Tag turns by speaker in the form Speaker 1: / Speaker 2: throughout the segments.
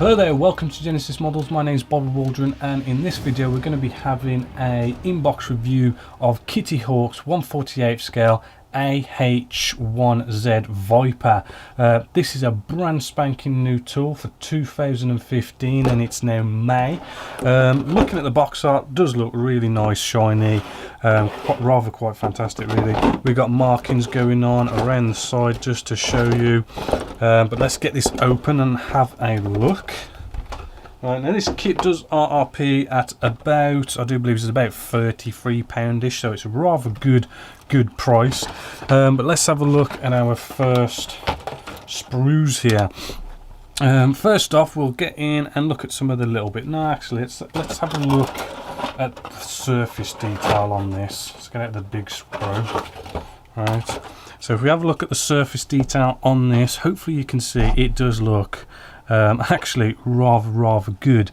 Speaker 1: Hello there, welcome to Genesis Models. My name is Bobby Waldron, and in this video we're going to be having a inbox review of Kitty Hawk's 1/48 scale AH-1Z Viper. This is a brand spanking new tool for 2015 and it's now May. Looking at the box art, does look really nice, shiny, quite fantastic really. We've got markings going on around the side just to show you, but let's get this open and have a look. Right, now this kit does RRP at about, I do believe it's about £33-ish, so it's a rather good price. But let's have a look at our first sprues here. First off, we'll get in and look at some of the little bit. No, actually, let's have a look at the surface detail on this. Let's get out the big screw. Right, so if we have a look at the surface detail on this, hopefully you can see it does look actually rather good.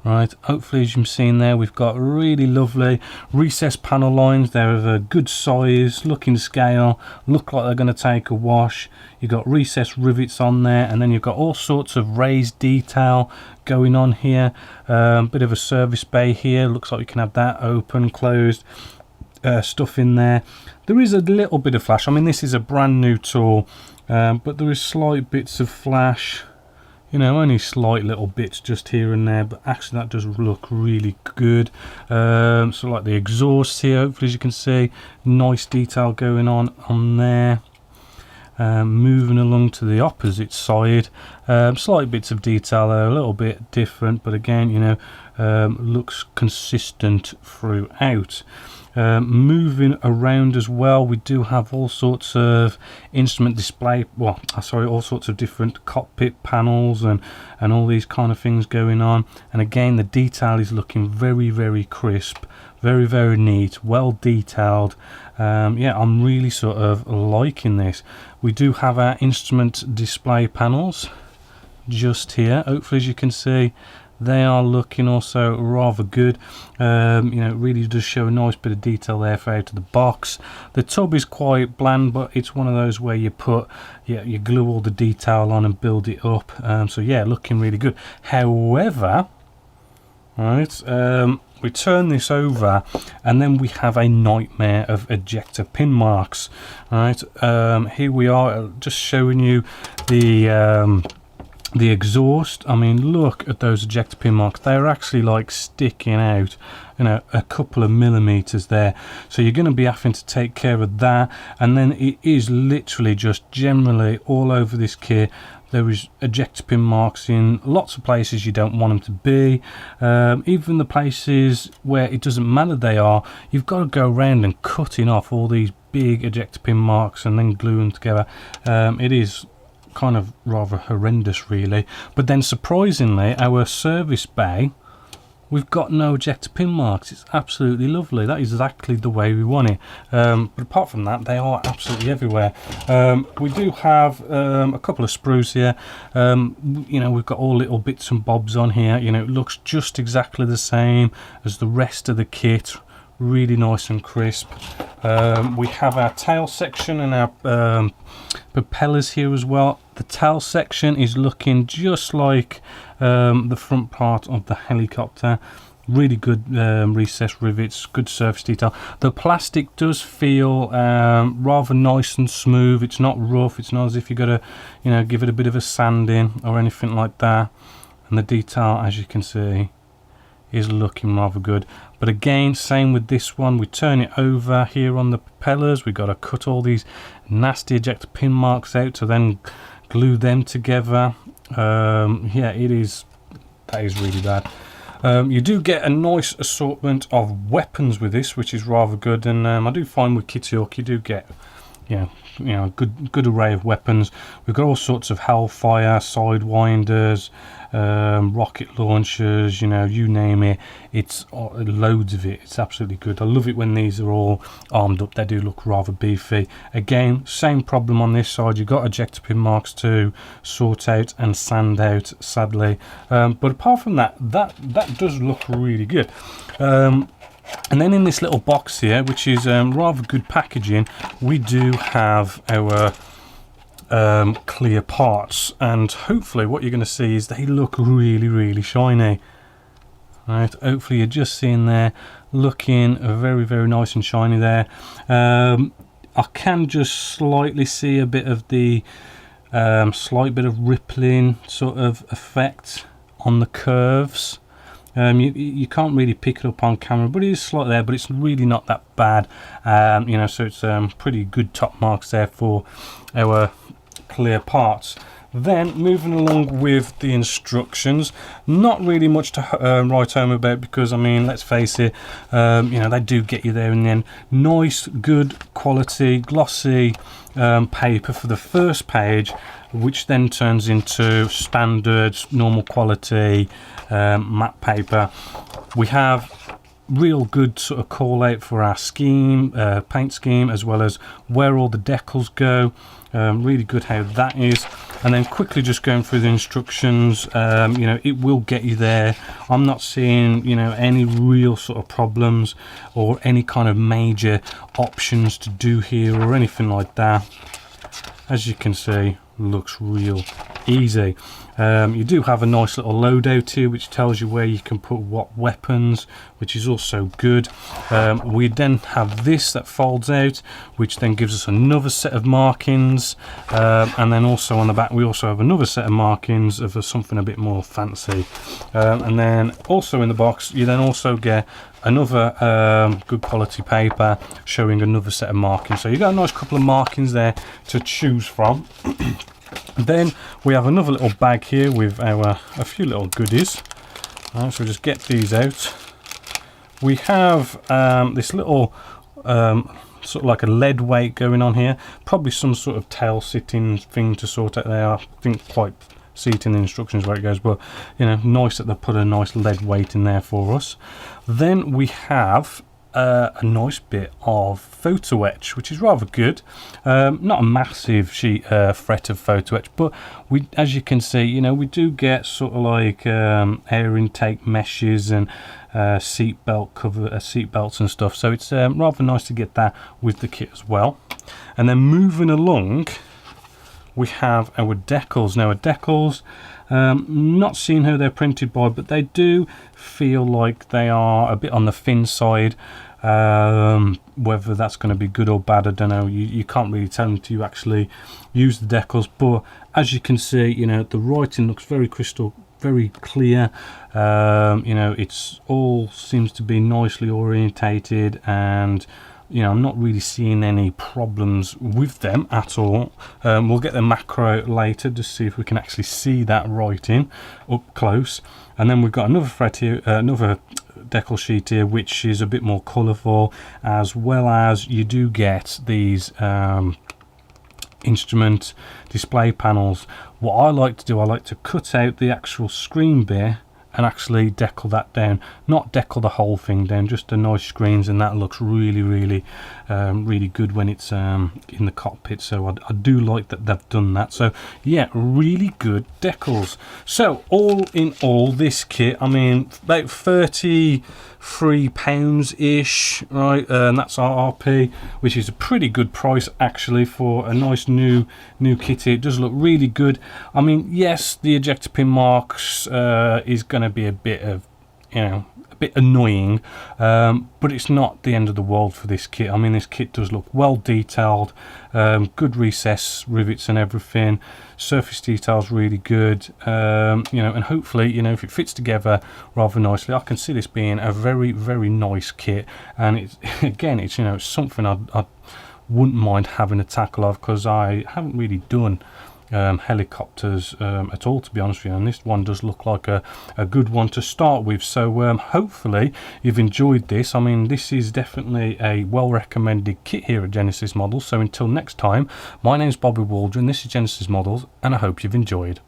Speaker 1: Right, hopefully as you've seen there, we've got really lovely recessed panel lines. They're of a good size, looking scale, look like they're going to take a wash. You've got recessed rivets on there, and then you've got all sorts of raised detail going on here. Bit of a service bay here, looks like you can have that open, closed, stuff in there. There is a little bit of flash. I mean, this is a brand new tool, but there is slight bits of flash. You know, only slight little bits just here and there, but actually that does look really good. So like the exhaust here, hopefully as you can see, nice detail going on there. Moving along to the opposite side, slight bits of detail there, a little bit different, but again, you know, looks consistent throughout. Moving around as well, we do have all sorts of instrument display, all sorts of different cockpit panels and all these kind of things going on. And again, the detail is looking very crisp, very neat, well detailed. Yeah, I'm really sort of liking this. We do have our instrument display panels just here. Hopefully as you can see, they are looking also rather good. You know, it really does show a nice bit of detail there for out of the box. The tub is quite bland, but it's one of those where you you glue all the detail on and build it up. So yeah, looking really good. However, right, we turn this over and then we have a nightmare of ejector pin marks. Right, here we are, just showing you the exhaust. I mean, look at those ejector pin marks. They're actually like sticking out, you know, a couple of millimeters there. So you're going to be having to take care of that. And then it is literally just generally all over this kit. There is ejector pin marks in lots of places you don't want them to be. Even the places where it doesn't matter they are, you've got to go around and cutting off all these big ejector pin marks and then glue them together. It is kind of rather horrendous really. But then surprisingly, our service bay, we've got no ejector pin marks. It's absolutely lovely. That is exactly the way we want it. But apart from that, they are absolutely everywhere. We do have a couple of sprues here. You know, we've got all little bits and bobs on here. You know, it looks just exactly the same as the rest of the kit. Really nice and crisp. We have our tail section and our propellers here as well. The tail section is looking just like the front part of the helicopter. Really good recessed rivets, good surface detail. The plastic does feel rather nice and smooth. It's not rough. It's not as if you've got to, you know, give it a bit of a sanding or anything like that. And the detail, as you can see, is looking rather good. But again, same with this one. We turn it over here on the propellers. We've got to cut all these nasty ejector pin marks out to then glue them together. Yeah, that is really bad. You do get a nice assortment of weapons with this, which is rather good. And I do find with Kitty Hawk you do get, you know, a good array of weapons. We've got all sorts of Hellfire, sidewinders, rocket launchers, you know, you name it. It's loads of it. It's absolutely good. I love it when these are all armed up. They do look rather beefy. Again, same problem on this side. You've got ejector pin marks to sort out and sand out, sadly. But apart from that, that does look really good. And then in this little box here, which is rather good packaging, we do have our clear parts, and hopefully what you're going to see is they look really shiny. Right, hopefully you're just seeing there looking very nice and shiny there. I can just slightly see a bit of the slight bit of rippling sort of effect on the curves. You can't really pick it up on camera, but it is slightly there, but it's really not that bad. You know, so it's pretty good top marks there for our clear parts. Then moving along with the instructions, not really much to write home about, because I mean, let's face it, you know, they do get you there in the end. Nice, good quality, glossy paper for the first page, which then turns into standard, normal quality matte paper. We have real good sort of call out for our scheme, paint scheme, as well as where all the decals go. Really good how that is. And then quickly just going through the instructions, you know, it will get you there. I'm not seeing, you know, any real sort of problems or any kind of major options to do here or anything like that. As you can see, looks real easy. You do have a nice little loadout here which tells you where you can put what weapons, which is also good. We then have this that folds out, which then gives us another set of markings, and then also on the back we also have another set of markings of something a bit more fancy. And then also in the box you then also get another good quality paper showing another set of markings, so you got a nice couple of markings there to choose from. Then we have another little bag here with a few little goodies. Right, so we'll just get these out. We have this little sort of like a lead weight going on here, probably some sort of tail sitting thing to sort out there. I think quite see it in the instructions where it goes, but you know, nice that they put a nice lead weight in there for us. Then we have a nice bit of photo etch, which is rather good. Not a massive sheet fret of photo etch, but we, as you can see, you know, we do get sort of like air intake meshes and seat belt cover, seat belts and stuff, so it's rather nice to get that with the kit as well. And then moving along, we have our decals. Now, our decals, not seeing who they're printed by, but they do feel like they are a bit on the thin side. Whether that's going to be good or bad, I don't know. You can't really tell until you actually use the decals, but as you can see, you know, the writing looks very crystal, very clear. You know, it's all seems to be nicely orientated, and you know, I'm not really seeing any problems with them at all. We'll get the macro out later to see if we can actually see that writing up close. And then we've got another thread here, another decal sheet here, which is a bit more colourful, as well as you do get these instrument display panels. What I like to do, I like to cut out the actual screen bit and actually decal that down, not decal the whole thing down, just the nice screens, and that looks really good when it's in the cockpit. So I do like that they've done that. So yeah, really good decals. So all in all, this kit, I mean, about £33 ish, right? And that's our RP, which is a pretty good price actually for a nice new kit. It does look really good. I mean, yes, the ejector pin marks is going to be a bit of, you know, a bit annoying, but it's not the end of the world for this kit. I mean, this kit does look well detailed, good recess rivets and everything, surface details really good, you know, and hopefully, you know, if it fits together rather nicely, I can see this being a very nice kit. And it's, again, it's, you know, it's something I wouldn't mind having a tackle of, because I haven't really done helicopters at all, to be honest with you, and this one does look like a good one to start with. So hopefully you've enjoyed this. I mean, this is definitely a well recommended kit here at Genesis Models. So until next time, my name's Bobby Waldron, this is Genesis Models, and I hope you've enjoyed.